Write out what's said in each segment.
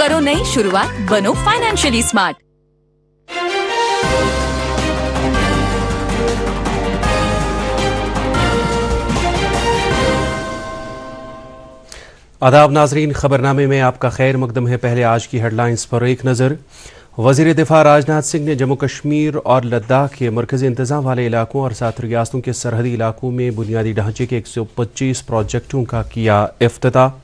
करो नई शुरुआत, बनो फाइनेंशियली स्मार्ट। आदाब नाजरीन, खबरनामे में आपका खैर मकदम है। पहले आज की हेडलाइंस पर एक नज़र। वज़ीर दिफा राजनाथ सिंह ने जम्मू कश्मीर और लद्दाख के मरकज़ी इंतज़ाम वाले इलाकों और 7 रियासतों के सरहदी इलाकों में बुनियादी ढांचे के 125 प्रोजेक्टों का किया इफ्तिताह।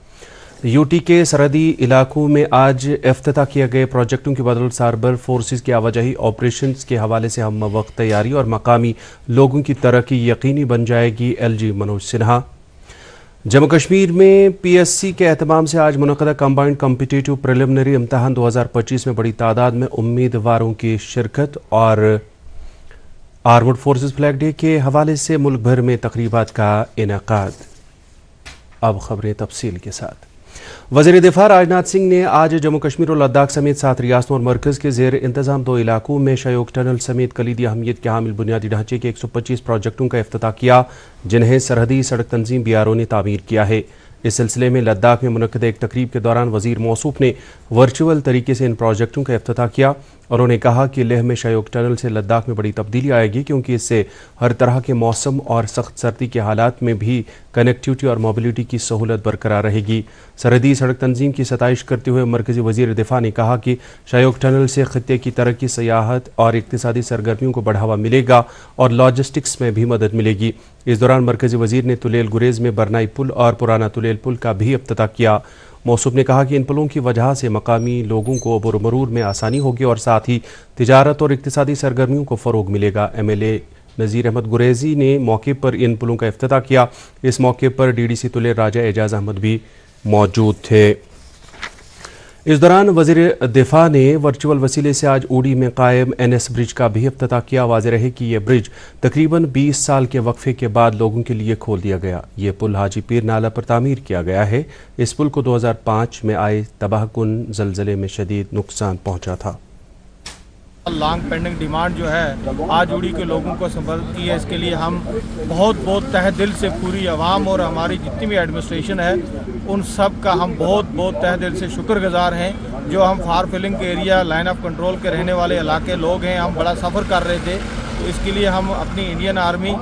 यूटी के सरहदी इलाकों में आज इफ्तिताह किए गए प्रोजेक्टों की बदौलत साइबर फोर्सेस के आवाजाही ऑपरेशंस के हवाले से हम वक्त तैयारी और मकामी लोगों की तरक्की यकीनी बन जाएगी। LG मनोज सिन्हा। जम्मू कश्मीर में PSC के एहतमाम से आज मुनक़दा कंबाइंड कॉम्पिटिटिव प्रिलिमिनरी इम्तहान 2025 में बड़ी तादाद में उम्मीदवारों की शिरकत और आर्मड फोर्सेस फ्लैग डे के हवाले से मुल्क भर में तकरीबात का इनेकाद। अब खबरें तफसील के साथ। वज़ीर दिफा राजनाथ सिंह ने आज जम्मू कश्मीर और लद्दाख समेत 7 रियासतों और मरकज़ के ज़ेर इंतज़ाम 2 इलाकों में शयोक टनल समेत कलीदी अहमियत के हामिल बुनियादी ढांचे के 125 प्रोजेक्टों का इफ्तिताह किया, जिन्हें सरहदी सड़क तंजीम BRO ने तामीर किया है। इस सिलसिले में लद्दाख में मुनक़दा एक तकरीब के दौरान वज़ीर मौसूफ ने वर्चुअल तरीके से इन प्रोजेक्टों का इफ्तिताह किया। उन्होंने कहा कि लेह में शयोक टनल से लद्दाख में बड़ी तब्दीली आएगी, क्योंकि इससे हर तरह के मौसम और सख्त सर्दी के हालात में भी कनेक्टिविटी और मोबिलिटी की सहूलत बरकरार रहेगी। सरहदी सड़क तंजीम की सताइश करते हुए मरकज़ी वज़ीर दिफा ने कहा कि शयोक टनल से खित्ते की तरक्की, सियाहत और इक़्तिसादी सरगर्मियों को बढ़ावा मिलेगा और लॉजिस्टिक्स में भी मदद मिलेगी। इस दौरान मरकज़ी वज़ीर ने तुलेल गुरेज में बरनाई पुल और पुराना तुलेल पुल का भी इफ्तिताह किया। मौसूफ ने कहा कि इन पुलों की वजह से मकामी लोगों को अबूर मरूर में आसानी होगी और साथ ही तिजारत और इक़्तिसादी सरगर्मियों को फ़रोग मिलेगा। MLA नज़ीर अहमद गुरेजी ने मौके पर इन पुलों का इफ्तिताह किया। इस मौके पर DDC तुलेल राजा एजाज अहमद भी मौजूद थे। इस दौरान वज़ीर दिफा ने वर्चुअल वसीले से आज ऊडी में कायम NS ब्रिज का भी इफ्तिताह किया। वाज़ेह रहे कि यह ब्रिज तकरीबन 20 साल के वक्फे के बाद लोगों के लिए खोल दिया गया। ये पुल हाजी पीर नाला पर तामीर किया गया है। इस पुल को 2005 में आए तबाहकुन ज़लज़ले में शदीद नुकसान पहुँचा था। लॉन्ग पेंडिंग डिमांड जो है आज उड़ी के लोगों को संबोधित की है, इसके लिए हम बहुत तहे दिल से पूरी आवाम और हमारी जितनी भी एडमिनिस्ट्रेशन है उन सब का हम बहुत तहे दिल से शुक्रगुजार हैं। जो हम फार फिलिंग के एरिया, लाइन ऑफ कंट्रोल के रहने वाले इलाके लोग हैं, हम बड़ा सफ़र कर रहे थे, तो इसके लिए हम अपनी इंडियन आर्मी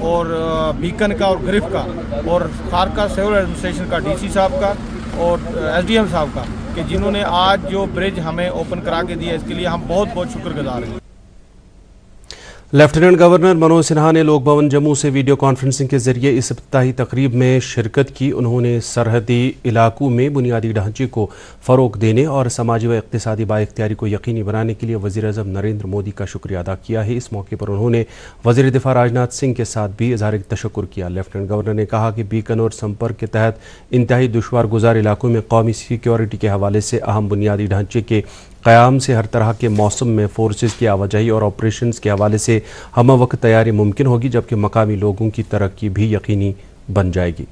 और बीकन का और ग्रिफ का और फार का सिविल एडमिनिस्ट्रेशन का DC साहब का और SDM साहब का कि जिन्होंने आज जो ब्रिज हमें ओपन करा के दिया, इसके लिए हम बहुत शुक्रगुजार हैं। लेफ्टिनेंट गवर्नर मनोज सिन्हा ने लोक भवन जम्मू से वीडियो कॉन्फ्रेंसिंग के जरिए इस इफ्तिताही तकरीब में शिरकत की। उन्होंने सरहदी इलाकों में बुनियादी ढांचे को फ़रोग देने और समाजी व इक़्तिसादी बाइख्तियारी को यकीनी बनाने के लिए वज़ीर-ए-आज़म नरेंद्र मोदी का शुक्रिया अदा किया है। इस मौके पर उन्होंने वज़ीर दिफा राजनाथ सिंह के साथ भी इज़हार तशक्कुर किया। लेफ्टिनेंट गवर्नर ने कहा कि बीकन और संपर्क के तहत इंतहाई दुश्वार गुजार इलाकों में कौमी सिक्योरिटी के हवाले से अहम बुनियादी ढांचे के क़याम से हर तरह के मौसम में फोर्सेस की आवाजाही और ऑपरेशंस के हवाले से हम वक्त तैयारी मुमकिन होगी, जबकि मकामी लोगों की तरक्की भी यकीनी बन जाएगी।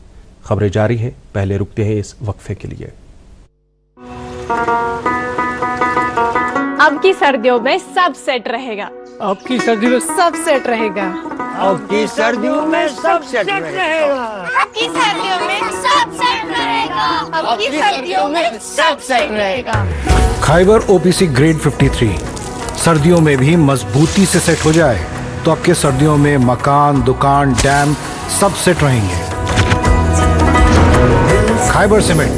खबरें जारी हैं, पहले रुकते हैं इस वक्फे के लिए। अब की सर्दियों में सब सेट रहेगा। अब की सर्दियों में सब सेट रहेगा। अब की सर्दियों में सब सेट रहेगा। अब की सर्दियों में सब सेट रहेगा। अब की सर्दियों में सब सेट रहेगा। खाइबर OPC ग्रेड 53 सर्दियों में भी मजबूती से सेट हो जाए तो आपके सर्दियों में मकान, दुकान, डैम सब सेट रहेंगे। खाइबर सीमेंट,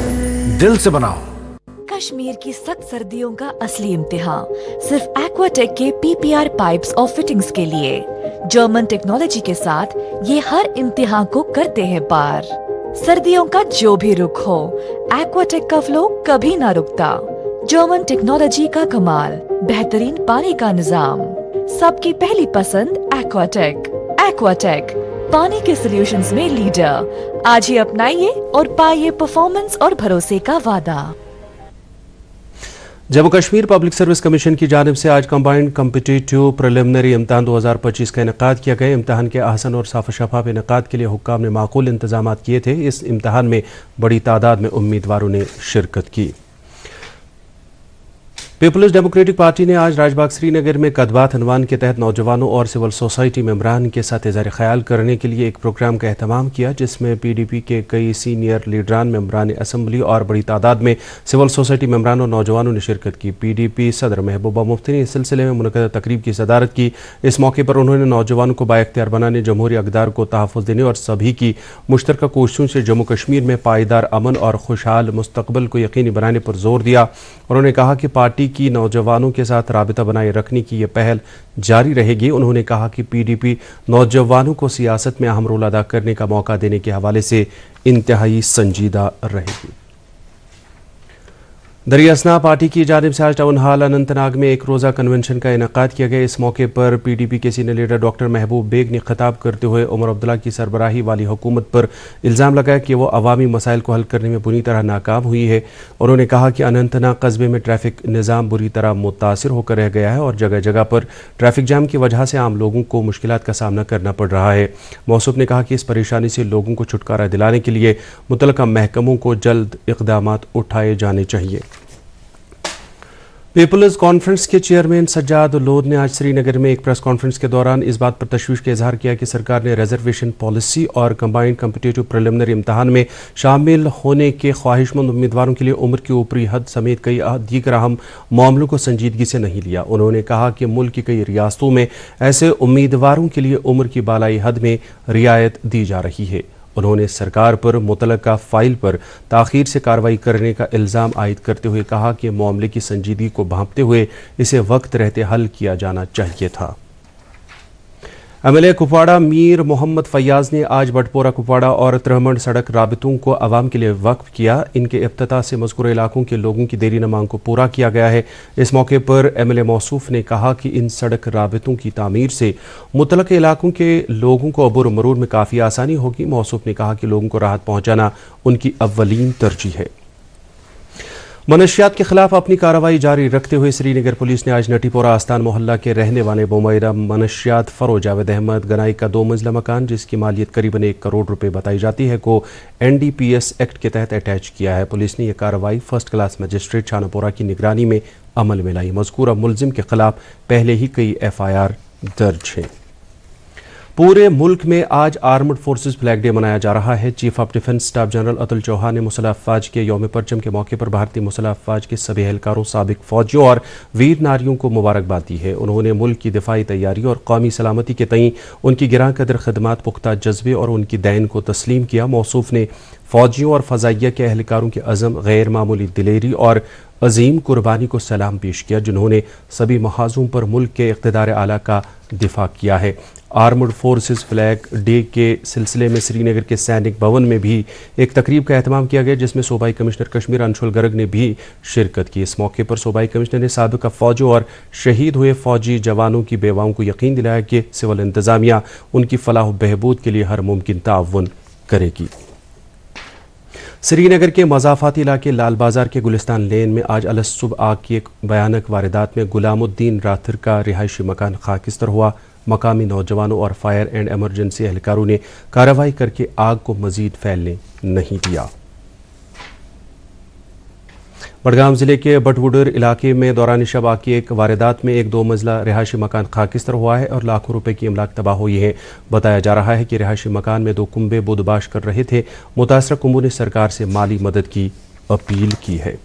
दिल से बनाओ। कश्मीर की सख्त सर्दियों का असली इम्तिहान सिर्फ एक्वाटेक के PPR पाइप्स और फिटिंग्स के लिए। जर्मन टेक्नोलॉजी के साथ ये हर इम्तिहान को करते हैं पार। सर्दियों का जो भी रुख हो, एक्वाटेक का फ्लो कभी ना रुकता। जर्मन टेक्नोलॉजी का कमाल, बेहतरीन पानी का निजाम, सबकी पहली पसंद एक्वाटेक। एक्वाटेक पानी के सॉल्यूशंस में लीडर। आज ही अपनाइए और पाइए परफॉर्मेंस और भरोसे का वादा। Jammu Kashmir public service commission की जानिब से आज कंबाइंड कॉम्पिटिटिव प्रिलिमिनरी इम्तहान 2025 का इनेकाद किया गया। इम्तहान के आहसन और साफ शफाफ इनेकाद के लिए हुक्काम ने माकूल इंतजाम किए थे। इस इम्तहान में बड़ी तादाद में उम्मीदवारों ने शिरकत की। पीपल्स डेमोक्रेटिक पार्टी ने आज राजबाग श्रीनगर में कदबात अनवान के तहत नौजवानों और सिविल सोसाइटी मेंबरान के साथ इज़हार ख्याल करने के लिए एक प्रोग्राम का एहतमाम किया, जिसमें पीडीपी के कई सीनियर लीडरान, मेंबरान असम्बली और बड़ी तादाद में सिविल सोसाइटी मेंबरान और नौजवानों ने शिरकत की। पीडीपी सदर महबूबा मुफ्ती ने इस सिलसिले में मुनक़दा तकरीब की सदारत की। इस मौके पर उन्होंने नौजवानों को बाइख्तियार बनाने, जमहूरी अक़दार को तहफ़्फ़ुज़ देने और सभी की मुश्तरका कोशिशों से जम्मू कश्मीर में पायदार अमन और खुशहाल मुस्तक़बिल को यकीनी बनाने पर जोर दिया। उन्होंने कहा कि पार्टी की नौजवानों के साथ राबिता बनाए रखने की ये पहल जारी रहेगी। उन्होंने कहा कि पीडीपी नौजवानों को सियासत में अहम रोल अदा करने का मौका देने के हवाले से इंतहाई संजीदा रहेगी। दरियासना पार्टी की जानिब से आज टाउन हॉल अनंतनाग में एक रोज़ा कन्वेंशन का इनेकाद किया गया। इस मौके पर पीडीपी के सीनियर लीडर डॉक्टर महबूब बेग ने खिताब करते हुए उमर अब्दुल्ला की सरबराही वाली हुकूमत पर इल्ज़ाम लगाया कि वो अवामी मसाइल को हल करने में बुरी तरह नाकाम हुई है। उन्होंने कहा कि अनंतनाग कस्बे में ट्रैफिक निज़ाम बुरी तरह मुतासिर होकर रह गया है और जगह जगह पर ट्रैफिक जाम की वजह से आम लोगों को मुश्किलात का सामना करना पड़ रहा है। मौसूफ ने कहा कि इस परेशानी से लोगों को छुटकारा दिलाने के लिए मुतल्लिका महकमों को जल्द इक़दामात उठाए जाने चाहिए। पीपल्स कॉन्फ्रेंस के चेयरमैन सज्जाद लोध ने आज श्रीनगर में एक प्रेस कॉन्फ्रेंस के दौरान इस बात पर तशवीश का इजहार किया कि सरकार ने रिजर्वेशन पॉलिसी और कंबाइंड कम्पिटिटिव प्रिलिमिनरी इम्तहान में शामिल होने के ख्वाहिशमंद उम्मीदवारों के लिए उम्र की ऊपरी हद समेत कई दीगर अहम मामलों को संजीदगी से नहीं लिया। उन्होंने कहा कि मुल्क की कई रियासतों में ऐसे उम्मीदवारों के लिए उम्र की बालाई हद में रियायत दी जा रही है। उन्होंने सरकार पर मुतल्लका फाइल पर ताख़ीर से कार्रवाई करने का इल्ज़ाम आयद करते हुए कहा कि मामले की संजीदगी को भांपते हुए इसे वक्त रहते हल किया जाना चाहिए था। एमएलए कुपवाड़ा मीर मोहम्मद फैयाज ने आज बटपोरा कुपवाड़ा और त्रहमंड सड़क राबितों को आवाम के लिए वक्फ किया। इनके इफ्तिताह से मज़कूर इलाकों के लोगों की देरीन मांग को पूरा किया गया है। इस मौके पर एमएलए मौसूफ ने कहा कि इन सड़क राबितों की तामीर से मुतल्लिक़ इलाकों के लोगों को अबूर मरूर में काफ़ी आसानी होगी। मौसूफ ने कहा कि लोगों को राहत पहुँचाना उनकी अव्वलीन तरजीह है। मनशियात के खिलाफ अपनी कार्रवाई जारी रखते हुए श्रीनगर पुलिस ने आज नटीपोरा आस्तान मोहल्ला के रहने वाले मुमय्यदा मनशियात फरोज जावेद अहमद गनाई का 2 मंजिला मकान, जिसकी मालियत करीबन 1 करोड़ रुपए बताई जाती है, को NDPS एक्ट के तहत अटैच किया है। पुलिस ने यह कार्रवाई फर्स्ट क्लास मजिस्ट्रेट छानापोरा की निगरानी में अमल में लाई। मज़कूरा मुलजिम के खिलाफ पहले ही कई FIR दर्ज है। पूरे मुल्क में आज आर्मड फोर्सेस फ्लैग डे मनाया जा रहा है। Chief of defence staff general Atul Chauhan ने मुसल्लह अफवाज के यौम परचम के मौके पर भारतीय मुसल्लह अफवाज के सभी एहलकारों, साबिक फौजियों और वीर नारियों को मुबारकबाद दी है। उन्होंने मुल्क की दिफाई तैयारी और कौमी सलामती के तईं उनकी गिरां कदर खदमात, पुख्ता जज्बे और उनकी दैन को तस्लीम किया। मौसूफ ने फौजियों और फ़ज़ाइया के एहलकारों के अज़म, गैर मामूली दिलेरी और अजीम कुर्बानी को सलाम पेश किया, जिन्होंने सभी महाजों पर मुल्क के इक़्तिदार आला का दिफा किया है। आर्मड फोर्सेस फ्लैग डे के सिलसिले में श्रीनगर के सैनिक भवन में भी एक तकरीब का एहतमाम किया गया, जिसमें सूबाई कमिश्नर कश्मीर अंशुल गर्ग ने भी शिरकत की। इस मौके पर सूबाई कमिश्नर ने साबिक़ा फौजों और शहीद हुए फौजी जवानों की बेवाओं को यकीन दिलाया कि सिविल इंतज़ामिया उनकी फलाह व बहबूद के लिए हर मुमकिन ताउन करेगी। श्रीनगर के मज़ाफ़ाती इलाके लाल बाजार के गुलिस्तान लेन में आज अलसुबह आग की एक भयानक वारदात में गुलामुद्दीन राथर का रिहायशी मकान खाकिस्तर हुआ। मकामी नौजवानों और फायर एंड एमरजेंसी एहलकारों ने कार्रवाई करके आग को मजीद फैलने नहीं दिया। बडगाम जिले के बटवुडर इलाके में दौरान शब आग की एक वारदात में एक 2 मंजिला रिहायशी मकान खाकिस्तर हुआ है और लाखों रुपए की अमलाक तबाह हुई है। बताया जा रहा है कि रिहायशी मकान में 2 कुंबे बुदबाश कर रहे थे। मुतासरा कुंबों ने सरकार से माली मदद की अपील की है।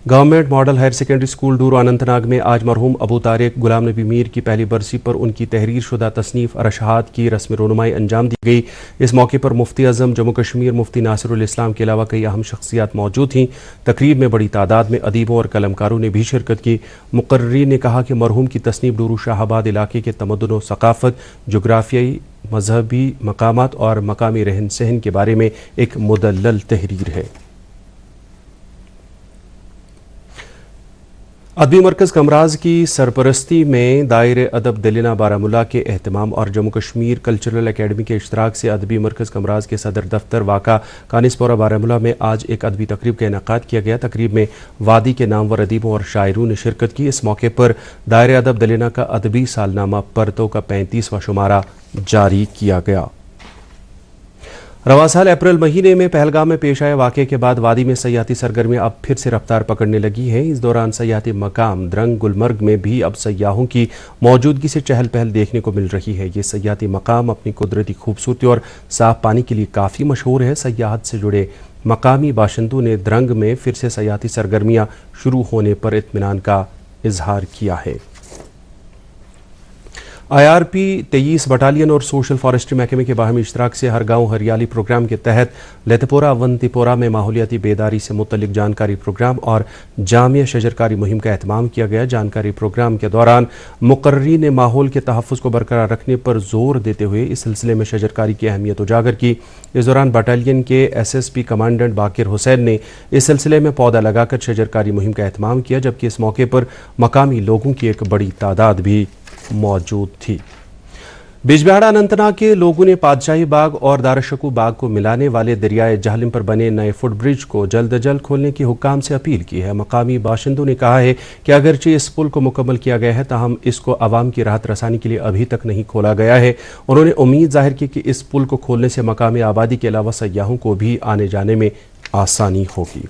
Government model higher secondary school Dooru Anantnag में आज मरहूम अबू तारिक गुलाम नबी मीर की पहली बरसी पर उनकी तहरीर शुदा तसनीफ अरशहाद की रस्म रोनुमाई अंजाम दी गई। इस मौके पर मुफ्ती आज़म जम्मू कश्मीर मुफ्ती नासिरुल इस्लाम के अलावा कई अहम शख्सियात मौजूद थीं। तकरीब में बड़ी तादाद में अदीबों और कलमकारों ने भी शिरकत की। मुकर्रीन ने कहा कि मरहूम की तसनीफ डूरो शाहाबाद इलाके के तमद्दुन व सकाफत, जोग्राफियाई, मजहबी मकामात और मकामी रहन सहन के बारे में एक मुदल्लल तहरीर है। अदबी मरकज़ कमराज की सरपरस्ती में दायरे अदब दलीना बारामुला के एहतमाम और जम्मू कश्मीर कल्चरल अकेडमी के इश्तराक से अदबी मरकज़ कमराज के सदर दफ्तर वाक़ा कानिसपोरा बारामुला में आज एक अदबी तकरीब का इनेकाद किया गया। तकरीब में वादी के नामवर अदीबों और शायरों ने शिरकत की। इस मौके पर दायरे अदब दलीना का अदबी सालनामा परतों का 35वां शुमारा जारी किया गया। रवा साल अप्रैल महीने में पहलगाम में पेश आए वाक़े के बाद वादी में सयाहती सरगर्मियां अब फिर से रफ्तार पकड़ने लगी हैं। इस दौरान सयाहती मकाम द्रंग गुलमर्ग में भी अब सयाहों की मौजूदगी से चहल पहल देखने को मिल रही है। ये सयाहती मकाम अपनी कुदरती खूबसूरती और साफ पानी के लिए काफ़ी मशहूर है। सयाहत से जुड़े मकामी बाशिंदों ने द्रंग में फिर से सयाहती सरगर्मियां शुरू होने पर इत्मीनान का इजहार किया है। IRP 23 बटालियन और सोशल फॉरेस्ट्री महकमे के बाहमी इश्तराक से हर गांव हरियाली प्रोग्राम के तहत लतपोरा अवंतीपोरा में माहौलियाती बेदारी से मुतल्लिक जानकारी प्रोग्राम और जामिया शजरकारी मुहिम का एहतमाम किया गया। जानकारी प्रोग्राम के दौरान मुकर्रीन ने माहौल के तहफ़्फ़ुज़ को बरकरार रखने पर जोर देते हुए इस सिलसिले में शजरकारी की अहमियत उजागर की। इस दौरान बटालियन के SSP कमांडेंट बाकिर हुसैन ने इस सिलसिले में पौधा लगाकर शजरकारी मुहिम का एहतमाम किया, जबकि इस मौके पर मकामी लोगों की एक बड़ी तादाद भी मौजूद थी। बिजबिहाड़ा अनंतनाग के लोगों ने पातशाही बाग और दारशकू बाग को मिलाने वाले दरियाए जहलिम पर बने नए फुट ब्रिज को जल्द अज जल्द खोलने की हुक्काम से अपील की है। मकामी बाशिंदों ने कहा है कि अगरचे इस पुल को मुकम्मल किया गया है, ताहम इसको आवाम की राहत रसानी के लिए अभी तक नहीं खोला गया है। उन्होंने उम्मीद जाहिर की कि इस पुल को खोलने से मकामी आबादी के अलावा सयाहों को भी आने जाने में आसानी होगी।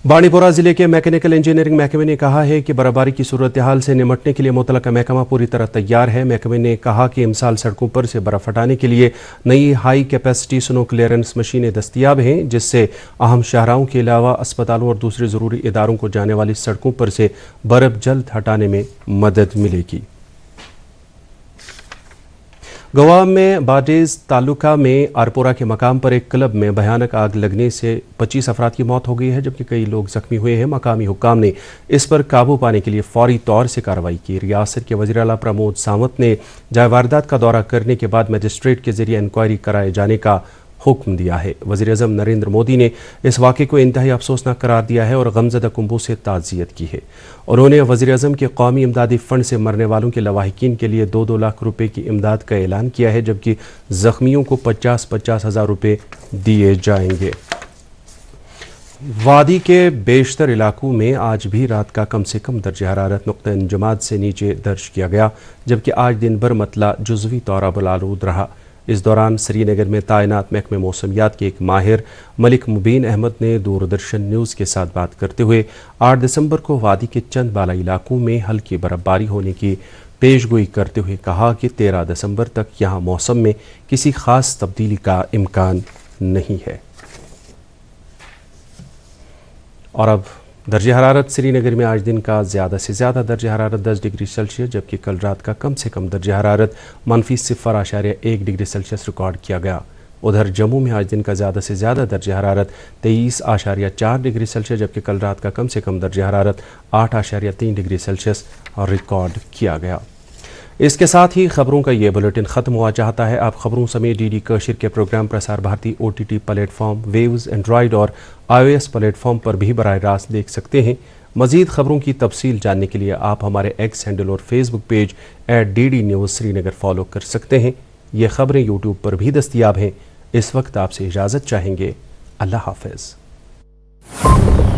बांडीपोरा जिले के मैकेनिकल इंजीनियरिंग महकमे ने कहा है कि बर्फबारी की सूरत हाल से निमटने के लिए मुतलका महकमा पूरी तरह तैयार है। महकमे ने कहा कि इमसाल सड़कों पर से बर्फ हटाने के लिए नई हाई कैपेसिटी स्नो क्लियरेंस मशीनें दस्तियाब हैं, जिससे अहम शाहराहों के अलावा अस्पतालों और दूसरे ज़रूरी इदारों को जाने वाली सड़कों पर से बर्फ जल्द हटाने में मदद मिलेगी। गोवा में बाडेज तालुका में आरपोरा के मकाम पर एक क्लब में भयानक आग लगने से 25 अफराद की मौत हो गई है, जबकि कई लोग जख्मी हुए हैं। मकामी हुक्काम ने इस पर काबू पाने के लिए फौरी तौर से कार्रवाई की। रियासत के वज़ीर आला प्रमोद सावंत ने जाए वारदात का दौरा करने के बाद मजिस्ट्रेट के जरिए इंक्वायरी कराए जाने का हुक्म दिया है। वज़ीर-ए-आज़म नरेंद्र मोदी ने इस वाक़े को इंतहाई अफसोसनाक करार दिया है और गमज़दा कुंबों से ताज़ियत की है। उन्होंने वज़ीर-ए-आज़म के कौमी इमदादी फ़ंड से मरने वालों के लवाहिकीन के लिए 2-2 लाख रुपए की इमदाद का ऐलान किया है, जबकि ज़ख्मियों को 50-50 हज़ार रुपये दिए जाएंगे। वादी के बेशतर इलाकों में आज भी रात का कम से कम दर्ज हरारत नुक़्ता इंजमाद से नीचे दर्ज किया गया, जबकि आज दिन भर मतला जुज़वी तौर पर आलूद रहा। इस दौरान श्रीनगर में तैनात महकमे मौसमियात के एक माहिर मलिक मुबीन अहमद ने दूरदर्शन न्यूज़ के साथ बात करते हुए 8 दिसंबर को वादी के चंद बाला इलाकों में हल्की बर्फबारी होने की पेशगोई करते हुए कहा कि 13 दिसंबर तक यहाँ मौसम में किसी खास तब्दीली का इम्कान नहीं है। और अब दर्ज हरारत श्रीनगर में आज दिन का ज़्यादा से ज़्यादा दर्ज हरारत 10 डिग्री सेल्सियस, जबकि कल रात का कम से कम दर्ज हरारत -0.1 डिग्री सेल्सियस रिकॉर्ड किया गया। उधर जम्मू में आज दिन का ज़्यादा से ज़्यादा दर्ज हरारत 23.4 डिग्री सेल्सियस, जबकि कल रात का कम से कम दर्ज हरारत 8.3 डिग्री सेल्सियस रिकॉर्ड किया गया। इसके साथ ही खबरों का ये बुलेटिन ख़त्म हुआ चाहता है। आप खबरों समेत DD कशिर के programme Prasar Bharati OTT platform, Waves, Android और iOS प्लेटफॉर्म पर भी बराह रास्त देख सकते हैं। मज़ीद खबरों की तफसील जानने के लिए आप हमारे X हैंडल और Facebook page @DD news Srinagar follow कर सकते हैं। ये खबरें यूट्यूब पर भी दस्तियाब हैं। इस वक्त आपसे इजाज़त चाहेंगे। अल्लाह हाफ़िज़।